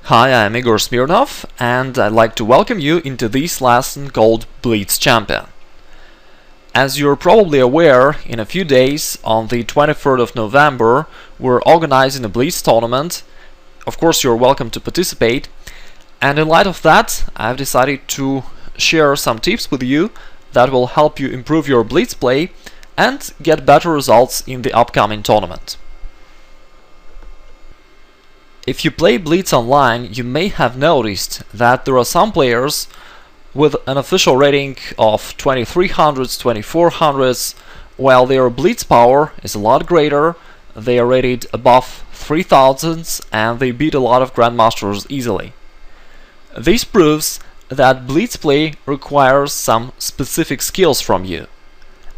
Hi, I'm Igor Smirnov, and I'd like to welcome you into this lesson called Blitz Champion. As you're probably aware, in a few days, on the 23rd of November, we're organizing a Blitz tournament. Of course, you're welcome to participate, and in light of that, I've decided to share some tips with you that will help you improve your Blitz play and get better results in the upcoming tournament. If you play Blitz online, you may have noticed that there are some players with an official rating of 2300s, 2400s, while their Blitz power is a lot greater. They are rated above 3000s and they beat a lot of Grandmasters easily. This proves that Blitz play requires some specific skills from you.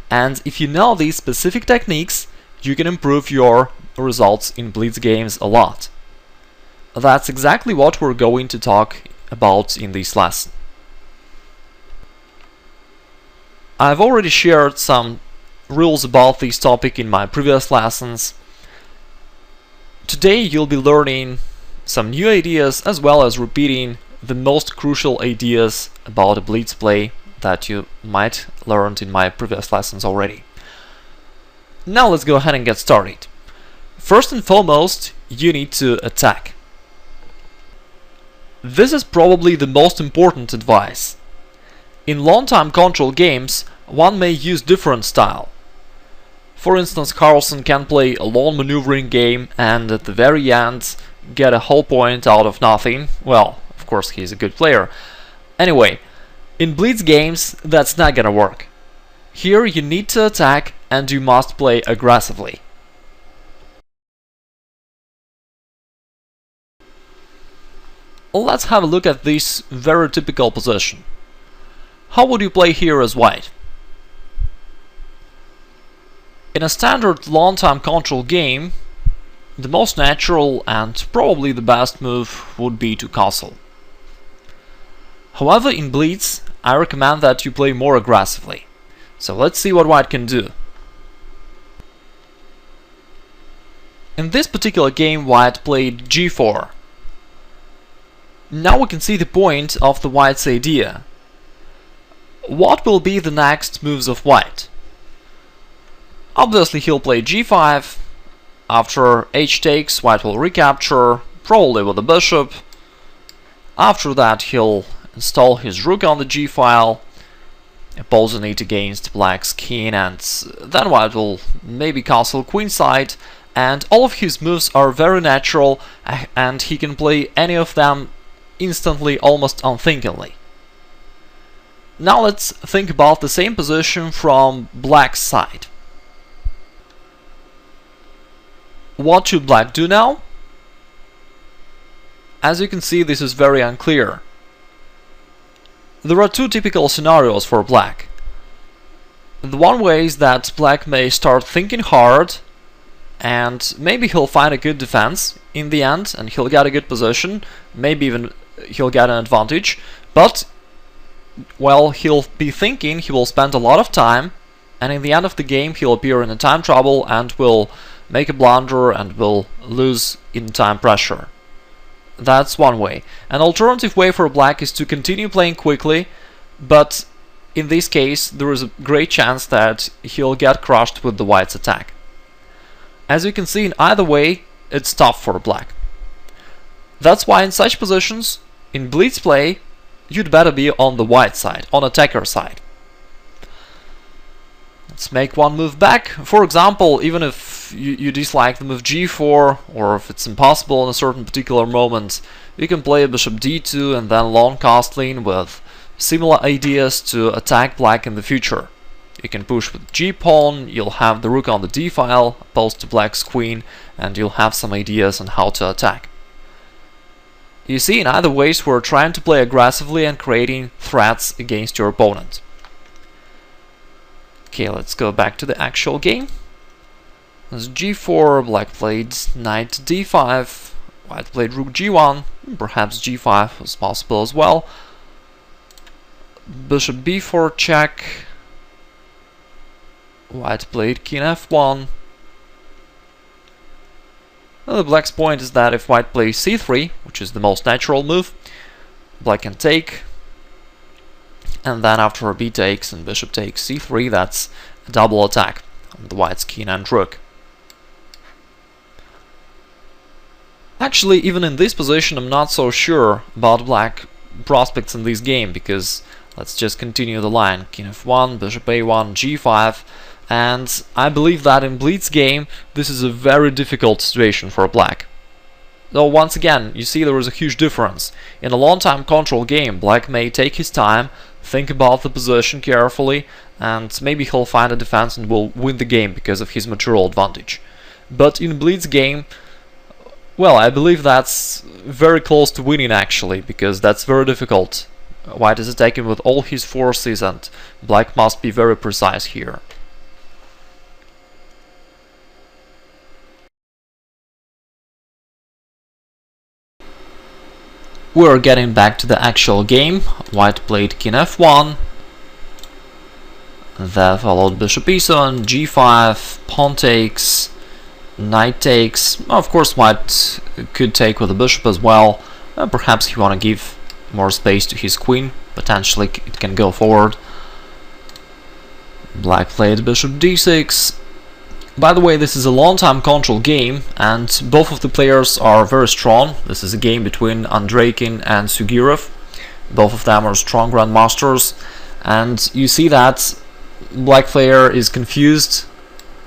And if you know these specific techniques, you can improve your results in Blitz games a lot. That's exactly what we're going to talk about in this lesson. I've already shared some rules about this topic in my previous lessons. Today you'll be learning some new ideas as well as repeating the most crucial ideas about a Blitz play that you might learned in my previous lessons already. Now let's go ahead and get started. First and foremost, you need to attack. This is probably the most important advice. In long-time control games, one may use different style. For instance, Carlsen can play a long maneuvering game and at the very end get a whole point out of nothing. Well, of course he's a good player. Anyway, in Blitz games that's not gonna work. Here you need to attack and you must play aggressively. Let's have a look at this very typical position. How would you play here as white? In a standard long-time control game, the most natural and probably the best move would be to castle. However, in Blitz, I recommend that you play more aggressively. So let's see what white can do. In this particular game, white played g4. Now we can see the point of the white's idea. What will be the next moves of white? Obviously he'll play g5. After h takes, white will recapture, probably with the bishop. After that he'll install his rook on the g-file, opposing it against black's king, and then white will maybe castle queenside. And all of his moves are very natural and he can play any of them instantly, almost unthinkingly. Now let's think about the same position from black's side. What should black do now? As you can see, this is very unclear. There are two typical scenarios for black. The one way is that black may start thinking hard and maybe he'll find a good defense in the end and he'll get a good position, maybe even he'll get an advantage, but while he'll be thinking, he will spend a lot of time, and in the end of the game he'll appear in a time trouble and will make a blunder and will lose in time pressure. That's one way. An alternative way for black is to continue playing quickly, but in this case there is a great chance that he'll get crushed with the white's attack. As you can see, in either way it's tough for black. That's why in such positions, in Blitz play, you'd better be on the white side, on attacker side. Let's make one move back. For example, even if you dislike the move g4, or if it's impossible in a certain particular moment, you can play bishop d2 and then long castling with similar ideas to attack black in the future. You can push with g-pawn, you'll have the rook on the d-file opposed to black's queen, and you'll have some ideas on how to attack. You see, in either ways we're trying to play aggressively and creating threats against your opponent. Okay, let's go back to the actual game. There's g4, black played knight d5, white played rook g1, perhaps g5 was possible as well. Bishop b4 check, white played king f1, Well, the black's point is that if white plays c3, which is the most natural move, black can take, and then after b takes and bishop takes c3, that's a double attack on the white's king and rook. Actually, even in this position, I'm not so sure about black prospects in this game, because let's just continue the line. King f1, bishop a1, g5, and I believe that in Blitz game, this is a very difficult situation for black. Though once again, you see there is a huge difference. In a long-time control game, black may take his time, think about the position carefully, and maybe he'll find a defense and will win the game because of his material advantage. But in Blitz game, well, I believe that's very close to winning actually, because that's very difficult. White is attacking with all his forces and black must be very precise here. We're getting back to the actual game. White played king f1, then followed bishop e7, g5, pawn takes, knight takes. Of course, white could take with the bishop as well. Perhaps he want to give more space to his queen. Potentially it can go forward. Black played bishop d6. By the way, this is a long-time control game, and both of the players are very strong. This is a game between Andreikin and Sugirov. Both of them are strong grandmasters, and you see that black player is confused.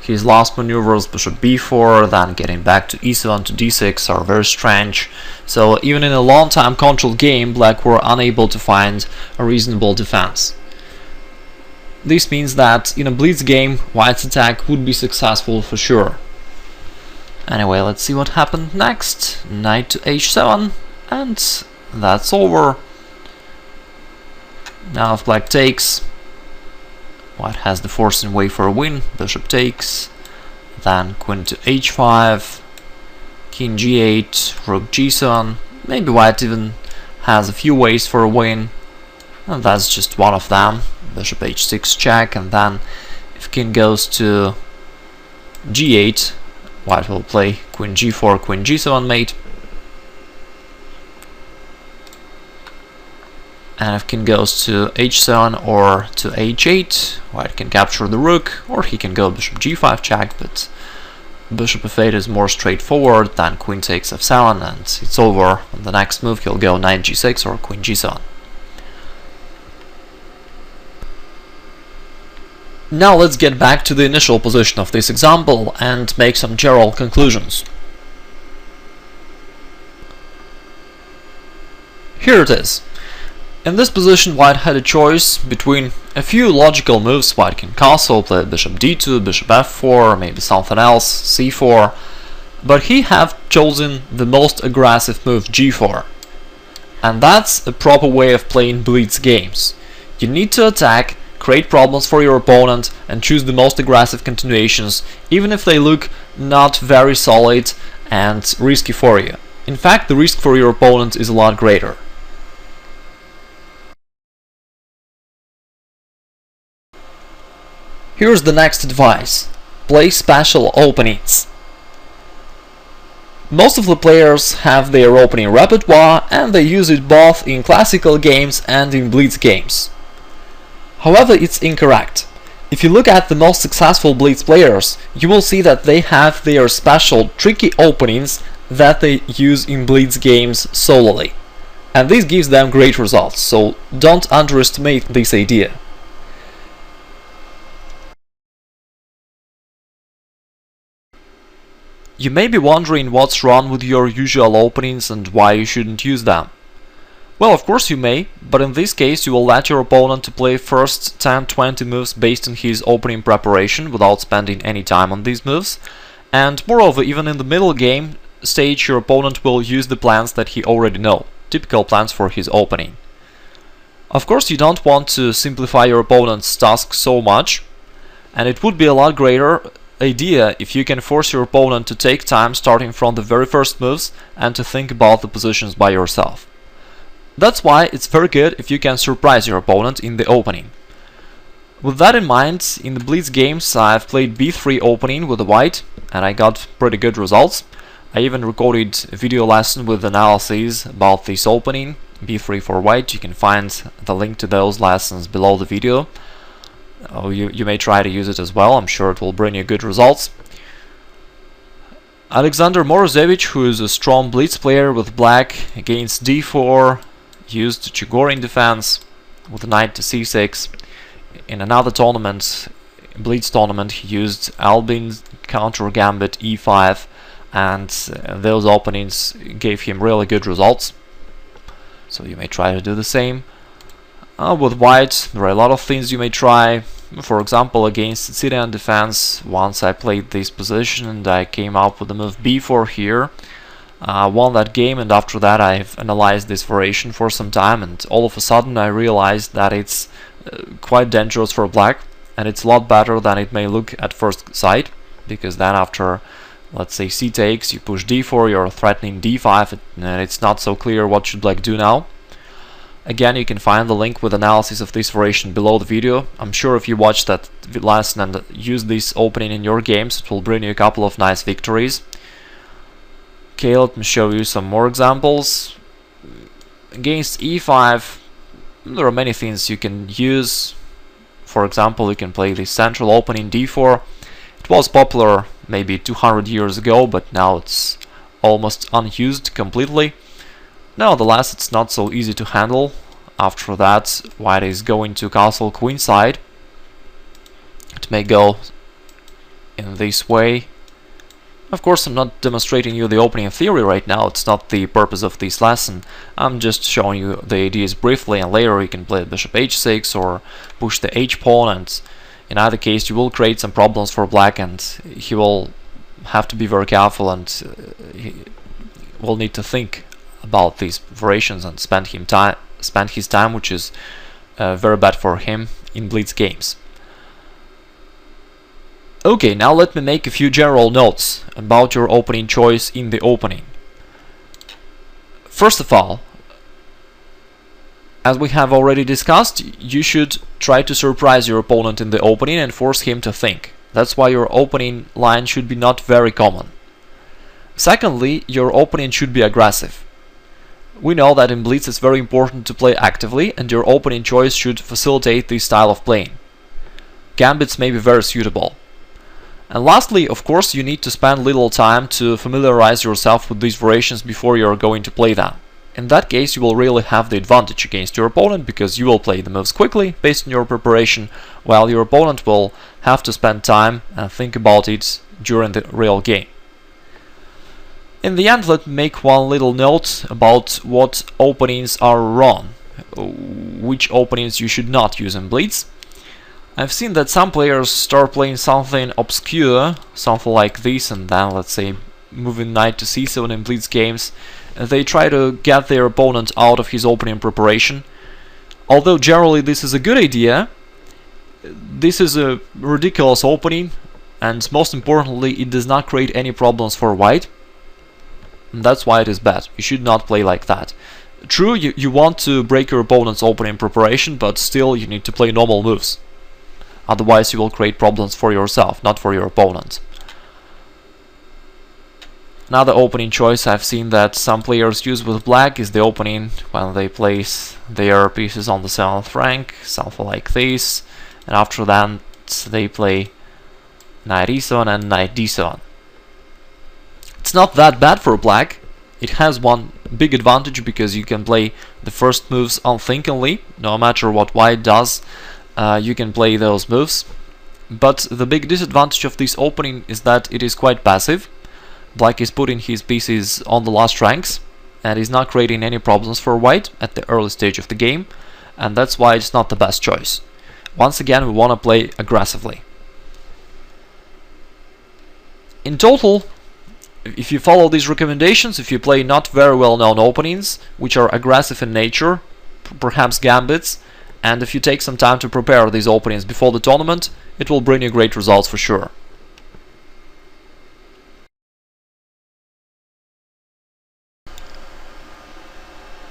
His last maneuvers, bishop b4, then getting back to e7 to d6, are very strange. So even in a long-time control game, black were unable to find a reasonable defense. This means that in a Blitz game, white's attack would be successful for sure. Anyway, let's see what happened next. Knight to h7, and that's over. Now if black takes, white has the forcing way for a win. Bishop takes, then queen to h5, king g8, rook g7. Maybe white even has a few ways for a win, and that's just one of them. Bishop h6 check, and then if king goes to g8, white will play queen g4, queen g7 mate. And if king goes to h7 or to h8, white can capture the rook, or he can go bishop g5 check, but bishop f8 is more straightforward. Then queen takes f7 and it's over. On the next move he'll go knight g6 or queen g7. Now let's get back to the initial position of this example and make some general conclusions. Here it is. In this position, white had a choice between a few logical moves. White can castle, play bishop d2, bishop f4, maybe something else, c4, but he have chosen the most aggressive move, g4. And that's a proper way of playing Blitz games. You need to attack, create problems for your opponent, and choose the most aggressive continuations, even if they look not very solid and risky for you. In fact, the risk for your opponent is a lot greater. Here's the next advice. Play special openings. Most of the players have their opening repertoire, and they use it both in classical games and in Blitz games. However, it's incorrect. If you look at the most successful Blitz players, you will see that they have their special tricky openings that they use in Blitz games solely. And this gives them great results, so don't underestimate this idea. You may be wondering what's wrong with your usual openings and why you shouldn't use them. Well, of course you may, but in this case you will let your opponent to play first 10-20 moves based on his opening preparation without spending any time on these moves, and moreover, even in the middle game stage your opponent will use the plans that he already knows, typical plans for his opening. Of course you don't want to simplify your opponent's task so much, and it would be a lot greater idea if you can force your opponent to take time starting from the very first moves and to think about the positions by yourself. That's why it's very good if you can surprise your opponent in the opening. With that in mind, in the Blitz games I've played b3 opening with the white and I got pretty good results, I even recorded a video lesson with analysis about this opening, b3 for white. You can find the link to those lessons below the video. You may try to use it as well. I'm sure it will bring you good results. Alexander Morozevich, who is a strong blitz player with black, against d4, used Chigorin defense with knight to c6. In another tournament, blitz tournament, he used Albin's counter gambit e5, and those openings gave him really good results. So you may try to do the same. With white, there are a lot of things you may try. For example, against Sicilian defense, once I played this position and I came up with the move b4 here. Won that game, and after that I've analyzed this variation for some time, and all of a sudden I realized that it's quite dangerous for black, and it's a lot better than it may look at first sight, because then after, let's say, c takes, you push d4, you're threatening d5, and it's not so clear what should black do now. Again, you can find the link with analysis of this variation below the video. I'm sure if you watch that lesson and use this opening in your games, it will bring you a couple of nice victories. Okay, let me show you some more examples. Against e5, there are many things you can use. For example, you can play the central opening d4. It was popular maybe 200 years ago, but now it's almost unused completely. Nevertheless, it's not so easy to handle. After that, white is going to castle queenside. It may go in this way. Of course, I'm not demonstrating you the opening theory right now. It's not the purpose of this lesson. I'm just showing you the ideas briefly, and later you can play bishop h6 or push the h-pawn, and in either case you will create some problems for black, and he will have to be very careful, and he will need to think about these variations and spend his time, which is very bad for him in blitz games. Okay, now let me make a few general notes about your opening choice in the opening. First of all, as we have already discussed, you should try to surprise your opponent in the opening and force him to think. That's why your opening line should be not very common. Secondly, your opening should be aggressive. We know that in blitz it's very important to play actively, and your opening choice should facilitate this style of playing. Gambits may be very suitable. And lastly, of course, you need to spend little time to familiarize yourself with these variations before you are going to play them. In that case, you will really have the advantage against your opponent, because you will play the moves quickly based on your preparation, while your opponent will have to spend time and think about it during the real game. In the end, let me make one little note about what openings are wrong, which openings you should not use in blitz. I've seen that some players start playing something obscure, something like this, and then, let's say, moving knight to c7 in blitz games, and they try to get their opponent out of his opening preparation. Although generally this is a good idea, this is a ridiculous opening, and most importantly, it does not create any problems for white, and that's why it is bad. You should not play like that. True, you want to break your opponent's opening preparation, but still you need to play normal moves. Otherwise you will create problems for yourself, not for your opponent. Another opening choice I've seen that some players use with black is the opening when they place their pieces on the 7th rank, something like this, and after that they play knight e7 and knight d7. It's not that bad for black. It has one big advantage, because you can play the first moves unthinkingly. No matter what white does, you can play those moves. But the big disadvantage of this opening is that it is quite passive. Black is putting his pieces on the last ranks and is not creating any problems for white at the early stage of the game, and that's why it's not the best choice. Once again, we want to play aggressively. In total, if you follow these recommendations, if you play not very well known openings, which are aggressive in nature, perhaps gambits, and if you take some time to prepare these openings before the tournament, it will bring you great results for sure.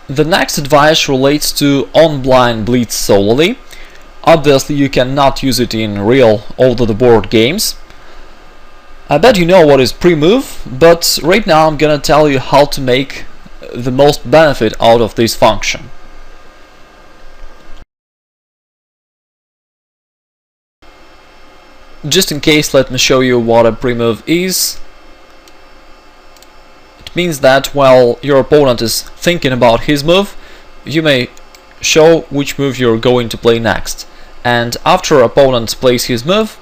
The next advice relates to on-blind blitz solely. Obviously you cannot use it in real over-the-board games. I bet you know what is pre-move, but right now I'm gonna tell you how to make the most benefit out of this function. Just in case, let me show you what a pre-move is. It means that while your opponent is thinking about his move, you may show which move you're going to play next. And after opponent plays his move,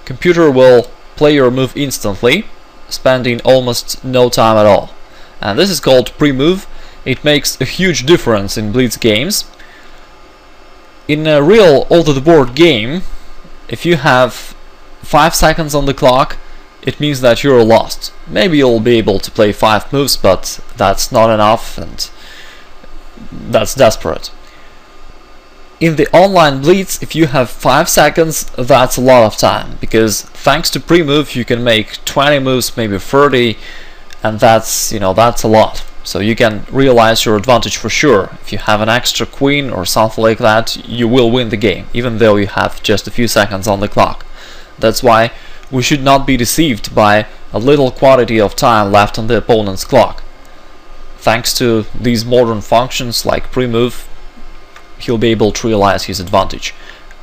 computer will play your move instantly, spending almost no time at all. And this is called pre-move. It makes a huge difference in Blitz games. In a real all-to-the-board game, if you have 5 seconds on the clock, it means that you're lost. Maybe you'll be able to play 5 moves, but that's not enough, and that's desperate. In the online Blitz, if you have 5 seconds, that's a lot of time, because thanks to pre-move you can make 20 moves, maybe 30, and that's a lot. So you can realize your advantage for sure. If you have an extra queen or something like that, you will win the game, even though you have just a few seconds on the clock. That's why we should not be deceived by a little quantity of time left on the opponent's clock. Thanks to these modern functions like pre-move, he'll be able to realize his advantage.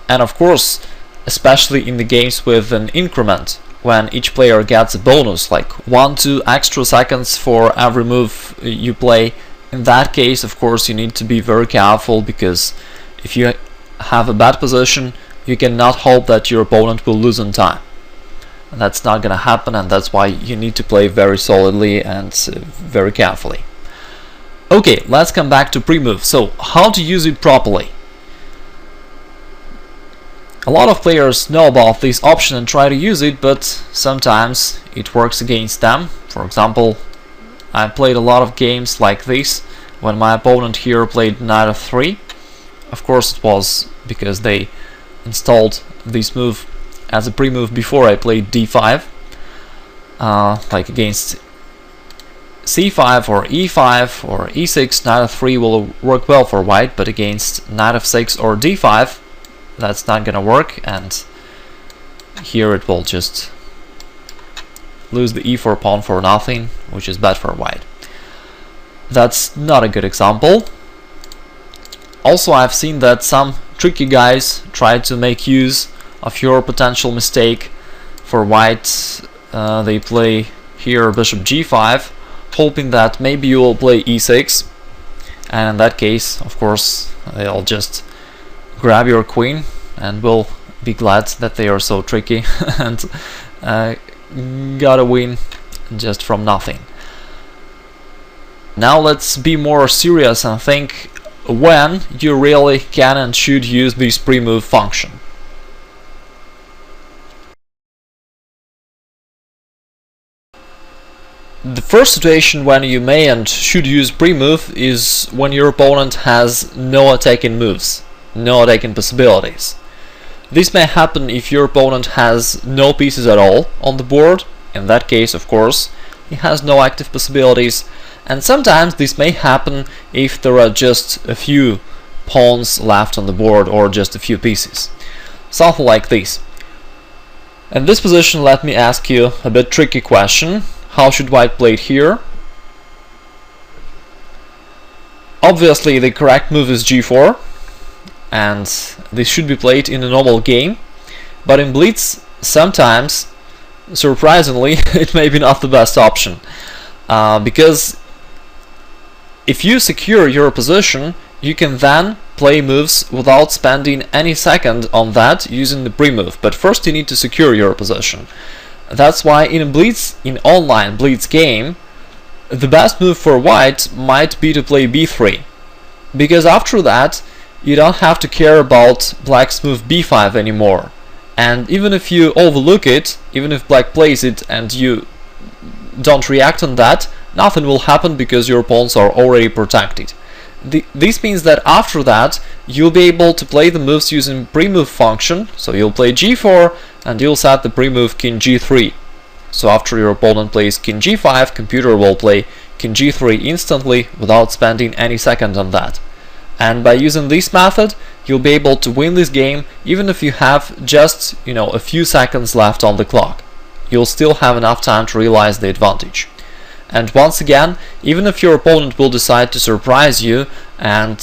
And of course, especially in the games with an increment, when each player gets a bonus, like 1-2 extra seconds for every move you play, in that case, of course, you need to be very careful, because if you have a bad position, you cannot hope that your opponent will lose on time. And that's not gonna happen, and that's why you need to play very solidly and very carefully. Okay, let's come back to pre-move. So, how to use it properly? A lot of players know about this option and try to use it, but sometimes it works against them. For example, I played a lot of games like this when my opponent here played knight f3. Of course, it was because they installed this move as a pre-move before I played d5, like against c5 or e5 or e6, knight f3 will work well for white, but against knight f6 or d5, that's not gonna work, and here it will just lose the e4 pawn for nothing, which is bad for white. That's not a good example. Also, I've seen that some tricky guys try to make use of your potential mistake. For white, they play here bishop g5, hoping that maybe you will play e6, and in that case, of course, they'll just grab your queen and will be glad that they are so tricky and got a win just from nothing. Now let's be more serious and think when you really can and should use this pre-move function. The first situation when you may and should use pre-move is when your opponent has no attacking moves, no attacking possibilities. This may happen if your opponent has no pieces at all on the board. In that case, of course, he has no active possibilities, and sometimes this may happen if there are just a few pawns left on the board or just a few pieces. Something like this. In this position, let me ask you a bit tricky question. How should white play it here? Obviously, the correct move is g4, and this should be played in a normal game, but in Blitz, sometimes, surprisingly, it may be not the best option, because if you secure your position, you can then play moves without spending any second on that using the pre-move, but first you need to secure your position. That's why in a Blitz, in online Blitz game, the best move for white might be to play b3, because after that you don't have to care about black's move b5 anymore, and even if you overlook it, even if black plays it and you don't react on that, nothing will happen because your pawns are already protected. This means that after that you'll be able to play the moves using pre-move function, so you'll play g4 and you'll set the pre-move king g3. So after your opponent plays king g5, computer will play king g3 instantly without spending any second on that. And by using this method, you'll be able to win this game even if you have just, a few seconds left on the clock. you'll still have enough time to realize the advantage. And once again, even if your opponent will decide to surprise you and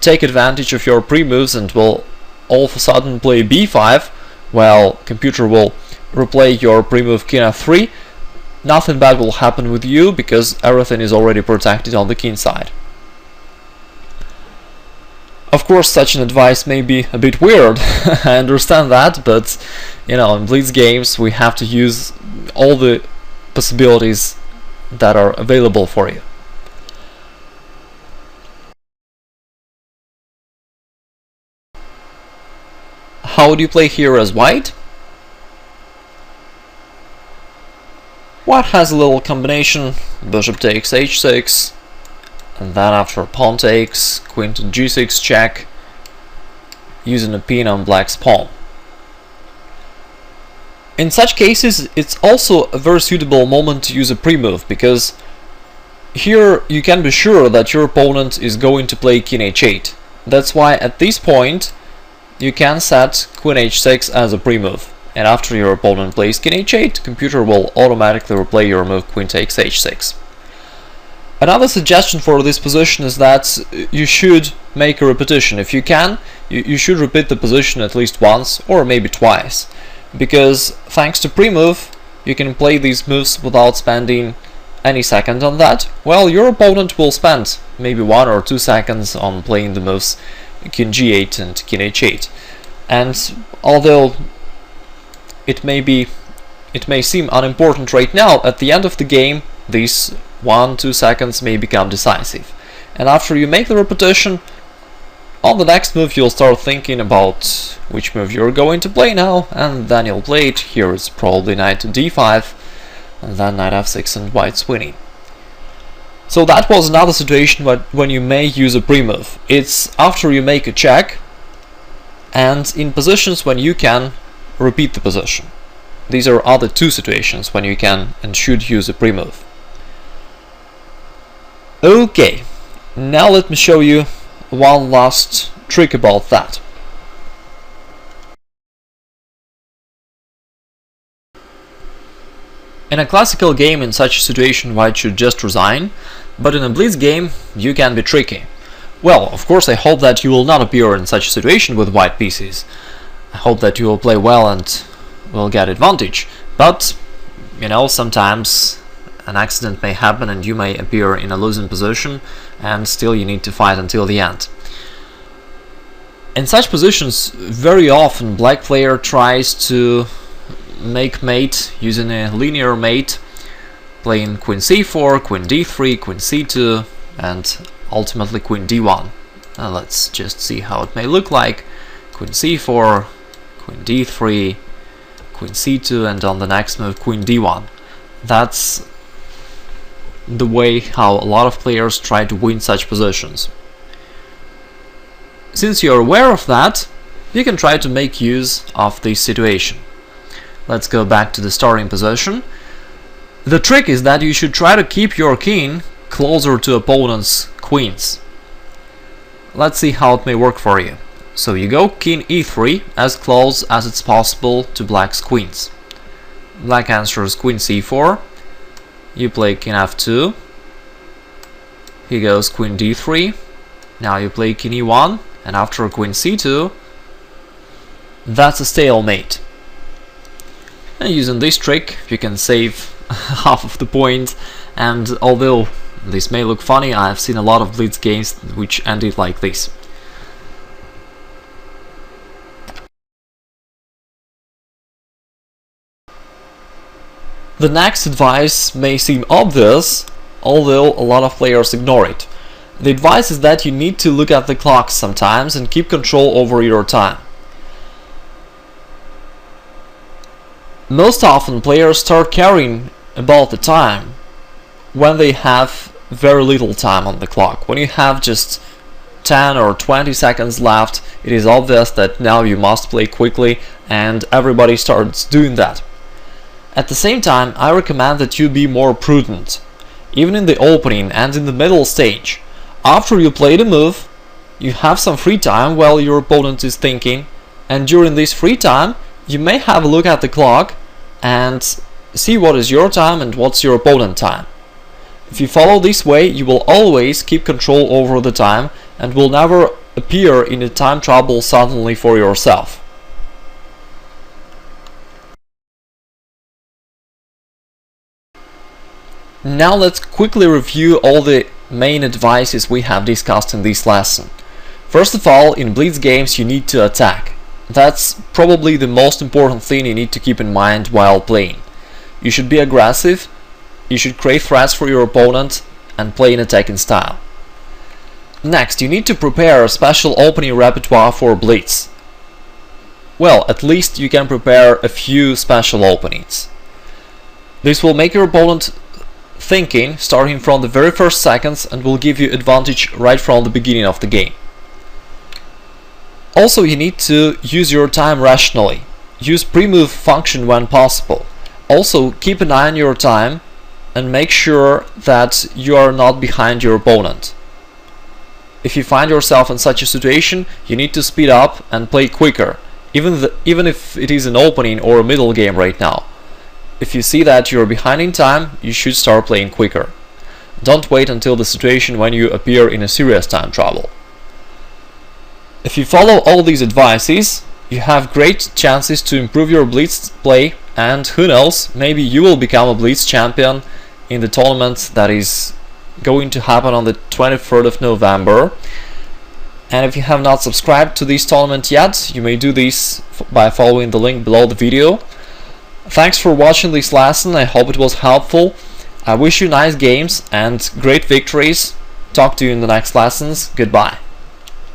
take advantage of your pre-moves and will all of a sudden play b5, well, computer will replay your pre-move king f3, nothing bad will happen with you because everything is already protected on the king side. Of course, such an advice may be a bit weird, I understand that, but you know, in Blitz games we have to use all the possibilities that are available for you. How would you play here as white? White has a little combination, bishop takes h6, and then after pawn takes, queen to g6 check, using a pin on black's pawn. In such cases, it's also a very suitable moment to use a pre-move, because here you can be sure that your opponent is going to play king h8. That's why at this point you can set queen h6 as a pre-move, and after your opponent plays king h8, computer will automatically replay your move queen takes h6. Another suggestion for this position is that you should make a repetition. If you can, you should repeat the position at least once or maybe twice, because thanks to pre-move you can play these moves without spending any second on that, while your opponent will spend maybe 1 or 2 seconds on playing the moves king g8 and king h8. And although it may seem unimportant right now, at the end of the game these 1-2 seconds may become decisive. And after you make the repetition, on the next move you'll start thinking about which move you're going to play now, and then you'll play it. Here it's probably knight to d5, and then knight f6 and white's winning. So that was another situation when you may use a pre-move. It's after you make a check, and in positions when you can repeat the position. These are other two situations when you can and should use a pre-move. Okay, now let me show you one last trick about that. In a classical game, in such a situation, white should just resign, but in a Blitz game you can be tricky. Well, of course, I hope that you will not appear in such a situation with white pieces. I hope that you will play well and will get advantage, but you know, sometimes an accident may happen and you may appear in a losing position, and still you need to fight until the end. In such positions, very often black player tries to make mate using a linear mate, playing queen c4, queen d3, queen c2, and ultimately queen d1. Let's just see how it may look like. Queen c4, queen d3, queen c2, and on the next move queen d1. That's the way how a lot of players try to win such positions. Since you're aware of that, you can try to make use of this situation. Let's go back to the starting position. The trick is that you should try to keep your king closer to opponent's queens. Let's see how it may work for you. So you go king e3 as close as it's possible to black's queens. Black answers queen c4. You play king f2. He goes queen d3. Now you play king e1, and after queen c2, that's a stalemate. And using this trick you can save half of the point, and although this may look funny, I have seen a lot of Blitz games which ended like this. The next advice may seem obvious, although a lot of players ignore it. The advice is that you need to look at the clock sometimes and keep control over your time. Most often players start caring about the time when they have very little time on the clock. When you have just 10 or 20 seconds left, it is obvious that now you must play quickly, and everybody starts doing that. At the same time, I recommend that you be more prudent, even in the opening and in the middle stage. After you play the move, you have some free time while your opponent is thinking, and during this free time you may have a look at the clock and see what is your time and what's your opponent's time. If you follow this way, you will always keep control over the time and will never appear in a time trouble suddenly for yourself. Now let's quickly review all the main advices we have discussed in this lesson. First of all, in Blitz games you need to attack. That's probably the most important thing you need to keep in mind while playing. You should be aggressive, you should create threats for your opponent and play in attacking style. Next, you need to prepare a special opening repertoire for Blitz. Well, at least you can prepare a few special openings. This will make your opponent thinking starting from the very first seconds and will give you advantage right from the beginning of the game. Also, you need to use your time rationally. Use pre-move function when possible. Also, keep an eye on your time and make sure that you are not behind your opponent. If you find yourself in such a situation, you need to speed up and play quicker, even if it is an opening or a middle game right now. If you see that you're behind in time, you should start playing quicker. Don't wait until the situation when you appear in a serious time trouble. If you follow all these advices, you have great chances to improve your Blitz play, and who knows, maybe you will become a Blitz champion in the tournament that is going to happen on the 23rd of November. And if you have not subscribed to this tournament yet, you may do this by following the link below the video. Thanks for watching this lesson, I hope it was helpful. I wish you nice games and great victories. Talk to you in the next lessons. Goodbye.